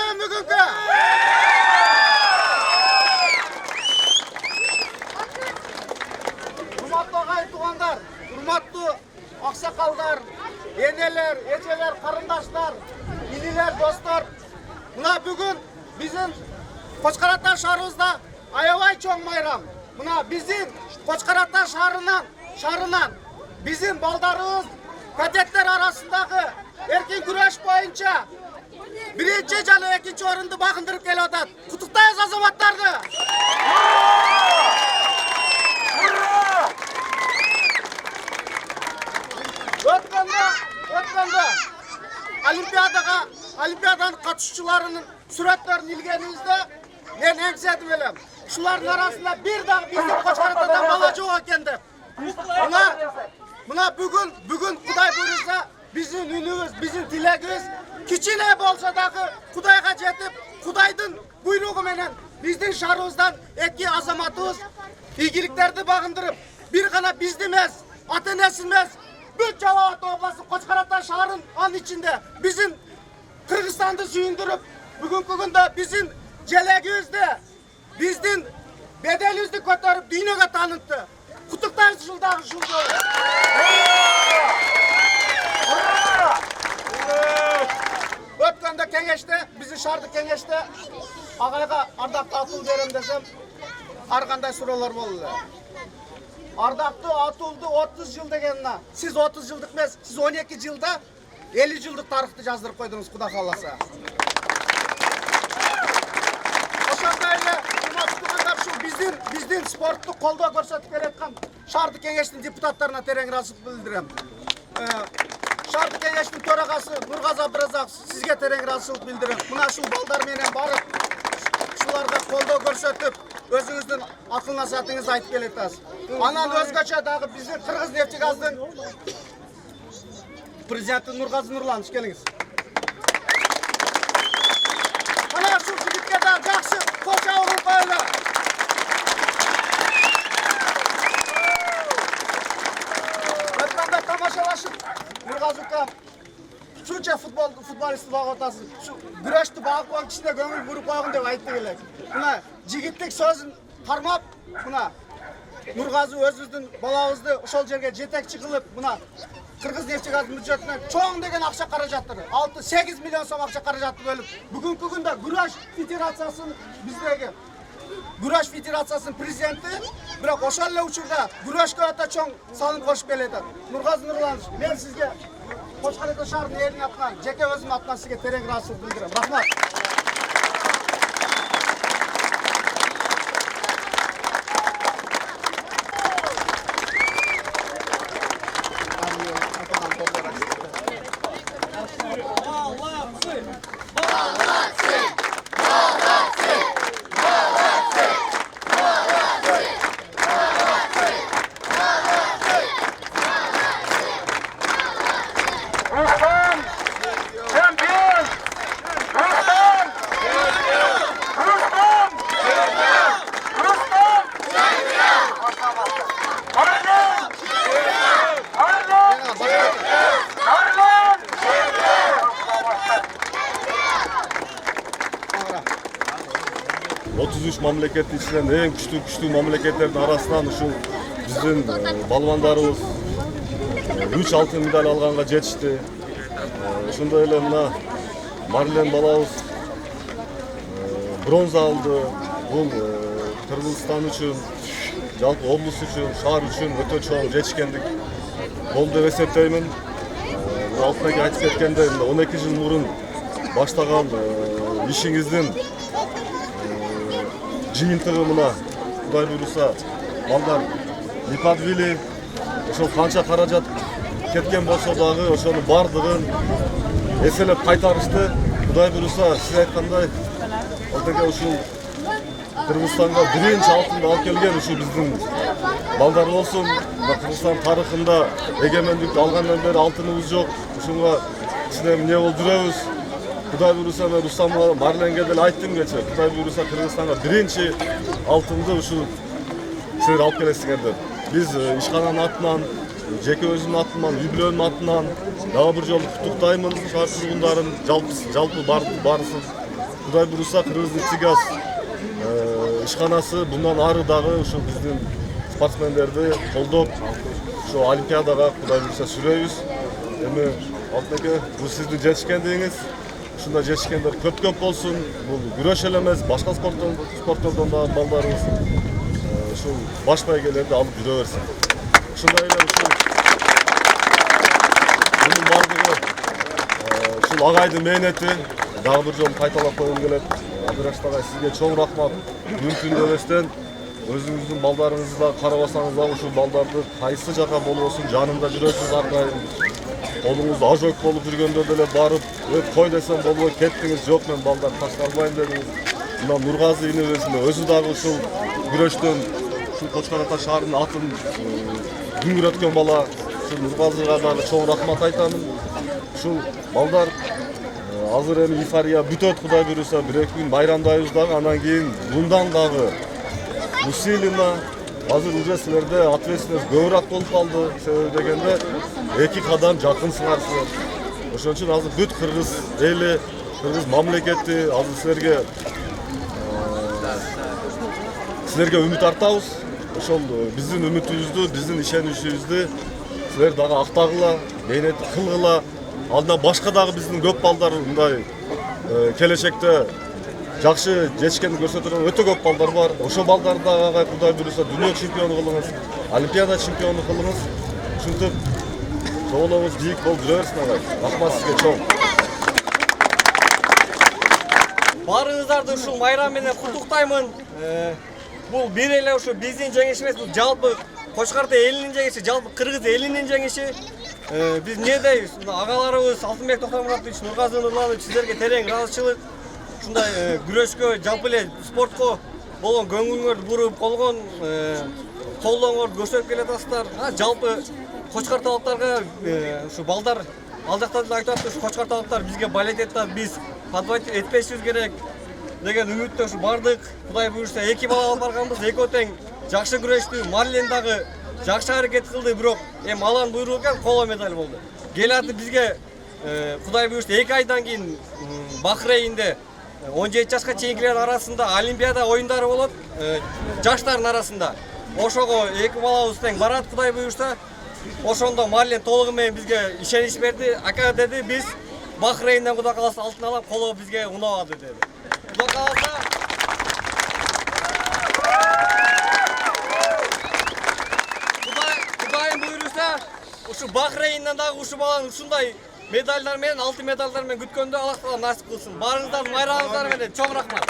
bayram bugünkü. Hurmatlı ağay tuğanlar, hurmatlı aksakallar, eneler, eceler, karındaşlar, iniler, dostlar. Buna bugün bizim Koçkarata şarımızda ayavay çoğun bayram. Buna bizim Koçkarata şarından bizim baldarımız kadetler arasındaki erkin güreş boyunca birinci canı ikinci orunda bakındırıp geliyorlar. Kutuktayız azamatlardı. Ötkende olimpiyadanın katışçılarının suretlerini ilgenizde ben emsedim elem. Şuların arasında bir de bizim Koçkarata'dan balacı o kendi. Buna bugün Kuday buyursa bizim ünümüz, bizim dileğimiz kiçine bolsa da Kuday'a jetip Kuday'dın buyruğu menen bizden şarımızdan eki azamatımız ilgiliklerdi bakındırıp bir kana biz demez, atenesilmez büyük Cavavat oblası Koçkarata şarın an içinde bizim Kırgızistan'da suyundurup bugünkü günde bizim celeğimizde bizden bedelimizni kotarıp dünyaya tanıttı. Kutuktayız şuldağı şuldağı. Ötkende kengeçte, bizi şardı kengeçte ağayga ardakta atıl verem desem arkanday sorular boldu. Ardakta atıldı 30 yıl degenine. Siz 30 yıldık mes, siz 12 yılda 50 yıllık tarihte yazdırıp koydunuz Kuda kallasa. Oşandayla bizden sportlu kolda görsatip veretken şardı kengeçtin deputatlarına tereң razılık bildirem. Şardı kengeçtin töragası Nurgaz Abdrazak sizge tereң razılık bildirem. Mına şu balдар menen barıp şularda kolda görsatip özünüzdün akıl nasatыңызды айтып келетасыз. Анан өзгөчө дагы биздин Кыргыз-Нефтегаздын президенти Нургазы Нурланович келиңиz. Ana şu jigitke да жакшы кол чабуулуп коелу. Өткөндө тамашалашып Нургазы укам шунча futbolistти багып атасыз. Şu күрөштү багып койгон кишине көңүл буруп койгон деп айтты келек. Мына жигиттик сөзүн кармап, мына Нургазы өзүбүздүн балабызды ошол жерге жетекчи кылып, мына Кыргыз-Нефтегаз бюджетинен чоң деген акча каражаттары, 6-8 миллион сом акча каражатты бөлүп, бүгүнкү күндө Күрөш Федерациясынын биздеги Күрөш Федерациясынын президенти, бирок ошол эле учурда күрөшкө өтө чоң салым кошуп келет. Нургазы Нурланович, мен сизге Koçkarata шаарынын элинин атынан, жеке өзүмдүн атынан сизге терең ыраазычылык билдирем. Рахмат. Mamleket içinden en küçük mamleketlerin arasından uşul bizim balvanlarımız 3 altın medal alğanға жетишти. Ошондой эле мына Марлен балабыз бронза алды. Бул Кыргызстан үчүн, жалпы облус үчүн, шаар үчүн өтө чоң жетишкендик болду деп эсептеймин. Алтынаке айтып кеткендей 12 жыл мурун баштаган ишиңиздин жыйынтыгы мына Кудай буйруса балдар Липадвили ошол канча каражат кеткен болсо дагы ошонун бардыгын эселеп кайтарышты. Кудай буйруса сиз айткандай алтынаке ушул Кыргызстанга биринчи алтынды алып келген ушул биздин балдар болсун. Кыргызстан тарыхында эгемендикти алгандан бери алтыныбыз жок. Ушунга кичине эмне болуп жүрөбүз. Кудай буйруса мен Рустам Марленге деле айттым кече. Кудай буйруса Кыргызстанга биринчи алтынды ушул силер алып келесиңер. Биз ишкананын атынан, жеке өзүмдүн атыман, үй-бүлөнүн атынан дагы бир жолу куттуктаймын шаар тургундарын, жалпы барысын Кудай буйруса Кыргыз-Нефтегаз ишканасы мындан ары дагы ушул биздин спортсмендерди колдоп, ошо олимпиадага Кудай буйруса сүрөбүз. Эми Алтынеке, бул сиздин жетишкендигиңиз. Ушундай жетишкендер көп болсун. Бул күрөш эле эмес, башка спорттордон дагы балдарыбыз ушул баш байгелерди алып жүрө берсин. Ушундай эле ушул мунун бардыгы ушул агайдын мээнети дагы бир жолу кайталап койгум келет. Абдырашит агай, сизге чоң рахмат. Мүмкүн эместен өзүңүздүн балдарыңызды да карабасаңыз дагы ушул балдарды кайсы жака болбосун жанында жүрөсүз ар дайым. Колуңуз ожог болуп жүргөндө деле барып, кой десем болбой кеттиңиз, жок мен балдар ташталбайм дедиңиз. Мына Нургазы инебесинде өзү дагы ушул күрөштөн ушул Кочкор Ата шаарынын атын дүңгүрөткөн бала. Ушул Нургазыга дагы чоң рахмат айтамын. Ушул балдар азыр эми эйфория бүтөт, Кудай буйруса, 1-2 күн байрамдайбыз дагы, анан кийин мындан дагы усиленно. Азыр уже силерде ответственность көбүрөөк болуп калды. Себеби дегенде 2 кадам жакынсыңар силер. Ошон үчүн азыр бүт кыргыз эли, кыргыз мамлекети азыр силерге үмүт артабыз. Ошол биздин үмүтүбүздү, биздин ишеничибизди силер дагы актагыла, мээнет кылгыла. Алдына башка дагы биздин көп балдар мындай келечекте жакшы жетишкенди көрсөтөргөн өтө көп балдар бар. Ошо балдарды дагы Кудай буйруса дүйнө чемпиону кылыңыз, олимпиада чемпиону кылыңыз. Ушинтип жоолоңуз бийик болуп жүрө берсин агай. Рахмат сизге чоң. Баарыңыздарды ушул майрам менен куттуктаймын. Бул бир эле ушу биздин жеңиш эмес, бул жалпы Кочкор Ата элинин жеңиши, жалпы кыргыз элинин жеңиши. Биз эмне дейбиз? Агаларыбыз Алтынбек Токтомуратович, Нургазы Нурланович, сиздерге терең ыраазычылык. Ушундай күрөшкө, жалпы эле спортко болгон көңүлүңөрдү буруп, колдооңорду көрсөтүп келатасыздар. Жалпы Кочкор Аталыктарга ушу балдар ал жактан деле айтып атты, ушу Кочкор Аталыктар бизге балет этат, биз подводить этпешибиз керек деген үмүттө ушу бардык. Кудай буйруса 2 бала алып барганбыз, экөө тең жакшы күрөштү. Марлен дагы жакшы аракет кылды, бирок эми алан буйругу экен, коло медаль болду. Келаты бизге Кудай буйруса 2 айдан кийин Бахрейнде 17 жашка чейинкилер арасында олимпиада оюндары болот, жаштардын арасында. Ошого 2 балабыз тең барат, Кудай буйруса. Ошондо Марлен толугу менен бизге ишенич берди. Ака деди, биз Бахрейнден Кудай кааласа алтын алам, коло бизге унабады деди. Кудай кааласа Кудайым буйруса, ушу Бахрейнден дагы ушу баланы ушундай медальдар менен, алтын медальдар менен күткөндө Аллах Таала насип кылсын. Баарыңыздардын майрамыңыздар менен чоң рахмат.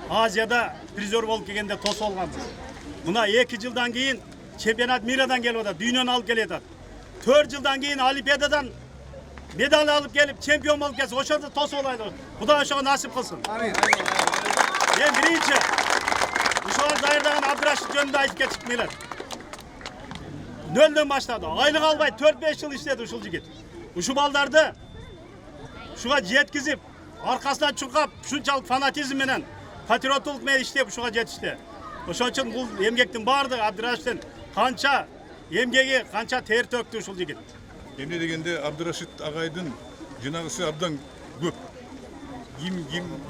Азияда призер болуп келгенде тосуп алганбыз. Мына 2 жылдан кийин чемпионат мирадан келип атат, дүйнөнү алып келет. 4 жылдан кийин олимпиададан медаль алып келип чемпион болуп келсе, ошондо тосуп алайлы. Кудай ошого насип кылсын. Амин. Мен биринчи ушуга даярдаган Абдырашит жөнүндө айтып кетишим келет. Нөлдөн баштады. Айлык албай 4-5 жыл иштеди ушул жигит. Ушу балдарды ушуга жеткизип, аркасынан чуркап, ушунчалык фанатизм менен, патриоттулук менен иштеп ушуга жетишти. Ошон үчүн бул эмгектин баардыгы Абдырашиттин канча эмгеги, канча тер төктү ушул жигит. Эмне дегенде Абдырашит агайдын жынагысы абдан көп. Ким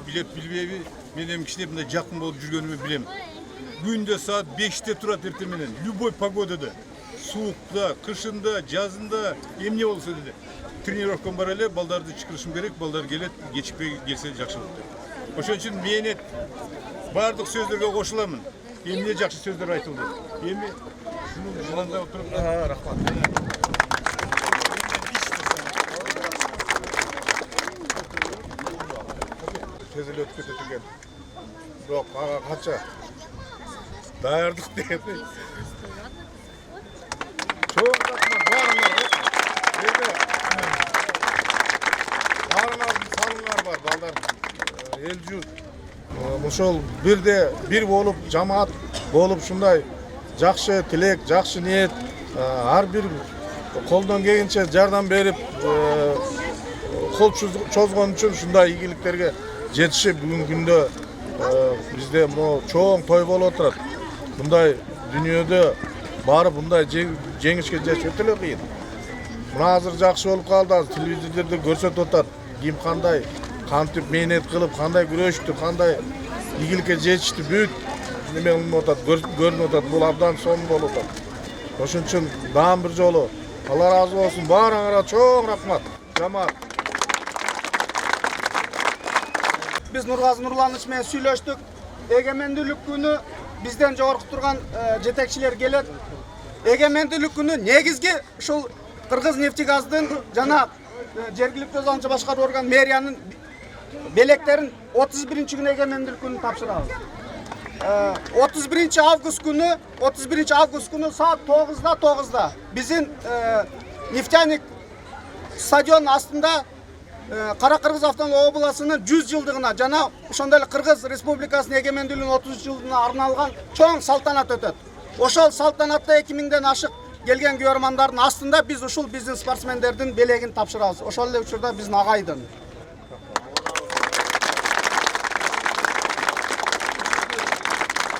билет билбейби, мен эми кичине мындай жакын болуп жүргөнүмдү билем. Күндө саат 5-те турат эртең менен, любой погодада, суукта, кышында, жазында, эмне болсо деди. Тренировкага бара эле, балдарды чакырышым керек, балдар келет, кечикпей келсе жакшы болот деп. Ошон үчүн мени бардык сөздөргө кошуламын. Эмне жакшы сөздөр айтылды. Эми шуну жыланда отуруп, рахмат. Тез эле өтүп кетет экен. Бирок ага канча даярдык деген. Чоң рахмат баарыңарга. Баарыңардын салыңар бар, балдар. Эл журт ошол бирде бир болуп, жамаат болуп, ушундай жакшы тилек, жакшы ниет, ар бир колдон келгенче жардам берип, кол чозгон үчүн ушундай ийгиликтерге жетишип, бүгүнкү күндө бизде могу чоң той болуп отурат. Мындай дүйнөдө барып мындай жеңишке жетиш өтө эле кыйын. Мына азыр жакшы болуп калды, телевизорлордо көрсөтүп атат, ким кандай кантип мээнет кылып, кандай күрөштү, кандай ийгиликке жетишти, бүт неме кылынып атат, көрүнүп атат. Бул абдан сонун болуп атат. Ошон үчүн дагы бир жолу Алла разы болсун, баарыңарга чоң рахмат. Жамаат. Biz Nurgazi Nurlaныч менен сүйлөштүк. Эгемендүүлүк күнү бизден жогорку турган жетекчилер келет. Эгемендүүлүк күнү негизги ушул Кыргыз нефтегаздын жана жергиликтүү өзү башкаруу орган мэриянын белектерин 31 күнү эгемендүүлүк күнү тапшырабыз. 31 август күнү саат 9:09 биздин нефтяник стадион астында Кара Кыргыз автономдук областынын 100 жылдыгына жана ошондой эле Кыргыз Республикасынын эгемендүүлүгүнүн 33 жылдыгына арналган чоң салтанат өтөт. Ошол салтанатта 2000ден ашык келген көрөрмандардын астында биз ушул биздин спортсмендердин белегин тапшырабыз. Ошол эле учурда биздин агайдын